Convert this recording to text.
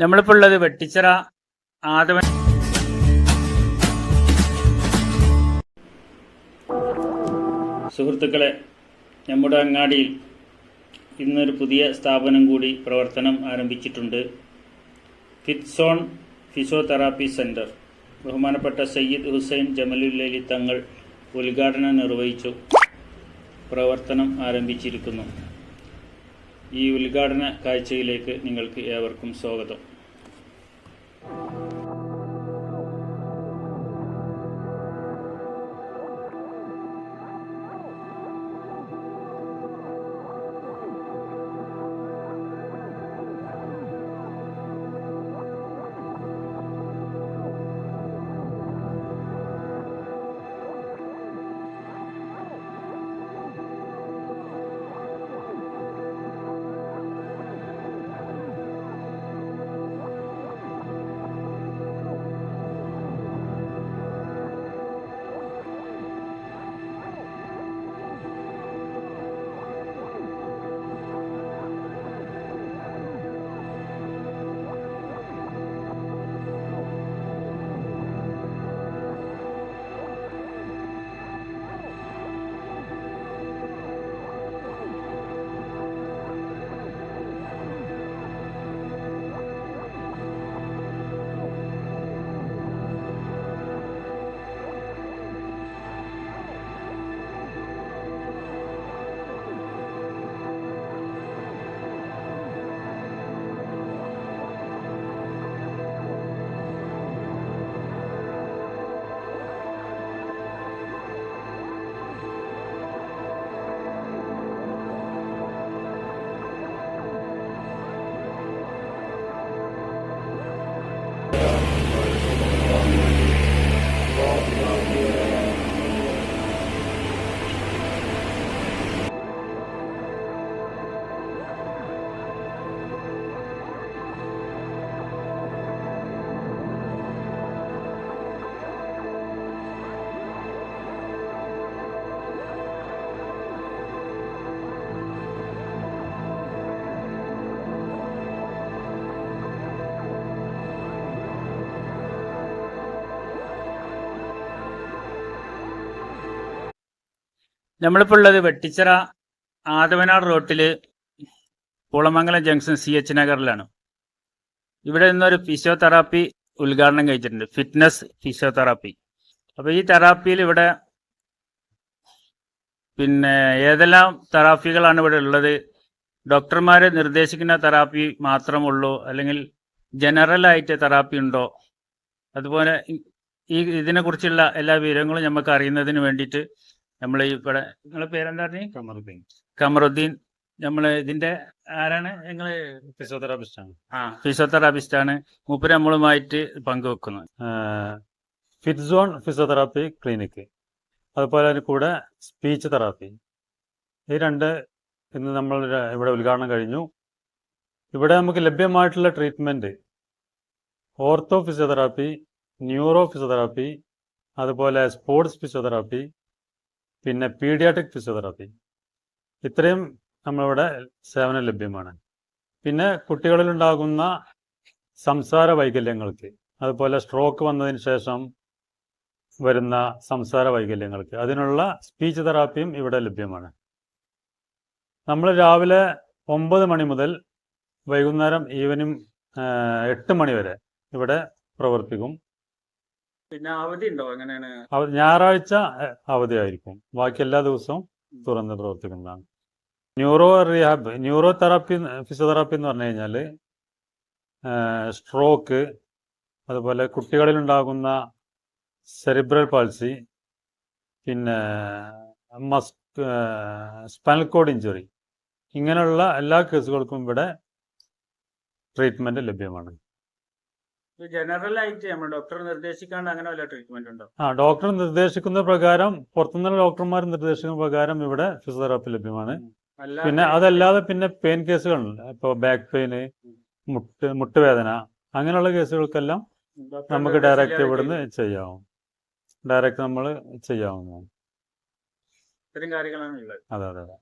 നമ്മളിപ്പോൾ ഉള്ളത് വെട്ടിച്ചിറ ആദവൻ. സുഹൃത്തുക്കളെ, നമ്മുടെ അങ്ങാടിയിൽ ഇന്നൊരു പുതിയ സ്ഥാപനം കൂടി പ്രവർത്തനം ആരംഭിച്ചിട്ടുണ്ട്. ഫിറ്റ്സോൺ ഫിസിയോതെറാപ്പി സെൻറ്റർ. ബഹുമാനപ്പെട്ട സയ്യിദ് ഹുസൈൻ ജമലുല്ലൈലി തങ്ങൾ ഉദ്ഘാടനം നിർവഹിച്ചു. പ്രവർത്തനം ആരംഭിച്ചിരിക്കുന്നു. ഈ ഉദ്ഘാടന കാഴ്ചയിലേക്ക് നിങ്ങൾക്ക് ഏവർക്കും സ്വാഗതം. നമ്മളിപ്പോൾ ഉള്ളത് വെട്ടിച്ചിറ ആദവനാട് റോട്ടിൽ കുളമംഗലം ജംഗ്ഷൻ CH നഗറിലാണ്. ഇവിടെ നിന്നൊരു ഫിസിയോതെറാപ്പി ഉദ്ഘാടനം കഴിച്ചിട്ടുണ്ട്, ഫിറ്റ്നസ് ഫിസിയോതെറാപ്പി. അപ്പോൾ ഈ തെറാപ്പിയിൽ ഇവിടെ ഏതെല്ലാം തെറാപ്പികളാണ് ഇവിടെ ഉള്ളത്, ഡോക്ടർമാർ നിർദ്ദേശിക്കുന്ന തെറാപ്പി മാത്രമുള്ളൂ, അല്ലെങ്കിൽ ജനറലായിട്ട് തെറാപ്പി ഉണ്ടോ, അതുപോലെ ഇതിനെക്കുറിച്ചുള്ള എല്ലാ വിവരങ്ങളും നമുക്ക് അറിയുന്നതിന് വേണ്ടിയിട്ട് നമ്മൾ ഇവിടെ, നിങ്ങളെ പേരെന്താ പറഞ്ഞു? കമറുദ്ദീൻ. നമ്മൾ ഇതിന്റെ ആരാണ്? ഞങ്ങൾ ഫിസിയോതെറാപ്പിസ്റ്റാണ്. ഫിസിയോതെറാപ്പിസ്റ്റാണ്. മൂപ്പര് നമ്മളുമായിട്ട് പങ്കുവെക്കുന്നത്. ഫിറ്റ്സോൺ ഫിസിയോതെറാപ്പി ക്ലിനിക്ക്, അതുപോലെ അതിന് കൂടെ സ്പീച്ച് തെറാപ്പി, ഈ രണ്ട് ഇന്ന് നമ്മൾ ഇവിടെ ഉദ്ഘാടനം കഴിഞ്ഞു. ഇവിടെ നമുക്ക് ലഭ്യമായിട്ടുള്ള treatment ortho physiotherapy, neuro physiotherapy, അതുപോലെ സ്പോർട്സ് ഫിസിയോതെറാപ്പി, പിന്നെ പീഡിയാട്രിക് ഫിസിയോതെറാപ്പി, ഇത്രയും നമ്മളിവിടെ സേവനം ലഭ്യമാണ്. പിന്നെ കുട്ടികളിലുണ്ടാകുന്ന സംസാര വൈകല്യങ്ങൾക്ക്, അതുപോലെ സ്ട്രോക്ക് വന്നതിന് ശേഷം വരുന്ന സംസാര വൈകല്യങ്ങൾക്ക് അതിനുള്ള സ്പീച്ച് തെറാപ്പിയും ഇവിടെ ലഭ്യമാണ്. നമ്മൾ രാവിലെ 9 മണി മുതൽ വൈകുന്നേരം ഈവനിങ് 8 മണി വരെ ഇവിടെ പ്രവർത്തിക്കും. പിന്നെ അവധി ഉണ്ടോ? എങ്ങനെയാണ്? ഞായറാഴ്ച അവധിയായിരിക്കും, ബാക്കി എല്ലാ ദിവസവും തുറന്ന് പ്രവർത്തിക്കുന്നതാണ്. Neuro rehab, neuro therapy, physiotherapy എന്ന് പറഞ്ഞു കഴിഞ്ഞാൽ സ്ട്രോക്ക്, അതുപോലെ കുട്ടികളിലുണ്ടാകുന്ന സെറിബ്രൽ പാൾസി, പിന്നെ സ്പൈനൽ കോഡ് ഇഞ്ചുറി, ഇങ്ങനെയുള്ള എല്ലാ കേസുകൾക്കും ഇവിടെ ട്രീറ്റ്മെൻറ്റ് ലഭ്യമാണ്. ജനറൽ ആയിട്ട് നമ്മൾ ഡോക്ടർ നിർദ്ദേശിക്കാണ്ട് അങ്ങനെ വല്ല ട്രീറ്റ്മെന്റ് ഉണ്ടോ? ഡോക്ടർ നിർദ്ദേശിക്കുന്ന പ്രകാരം, പുറത്തുനിന്നുള്ള ഡോക്ടർമാർ നിർദ്ദേശിക്കുന്ന പ്രകാരം ഇവിടെ ഫിസിയോതെറാപ്പി ലഭ്യമാണ്. പിന്നെ അതല്ലാതെ പിന്നെ പെയിൻ കേസുകളുണ്ട്. ഇപ്പോൾ ബാക്ക് പെയിന്, മുട്ടുവേദന, അങ്ങനെയുള്ള കേസുകൾക്കെല്ലാം നമുക്ക് ഡയറക്റ്റ് ഇവിടുന്ന് ചെയ്യാവും. ഡയറക്റ്റ് നമ്മൾ ചെയ്യാവുന്നതാണ്. ഇത്തരം കാര്യങ്ങളാണ് ഉള്ളത്. അതെ അതെ അതെ.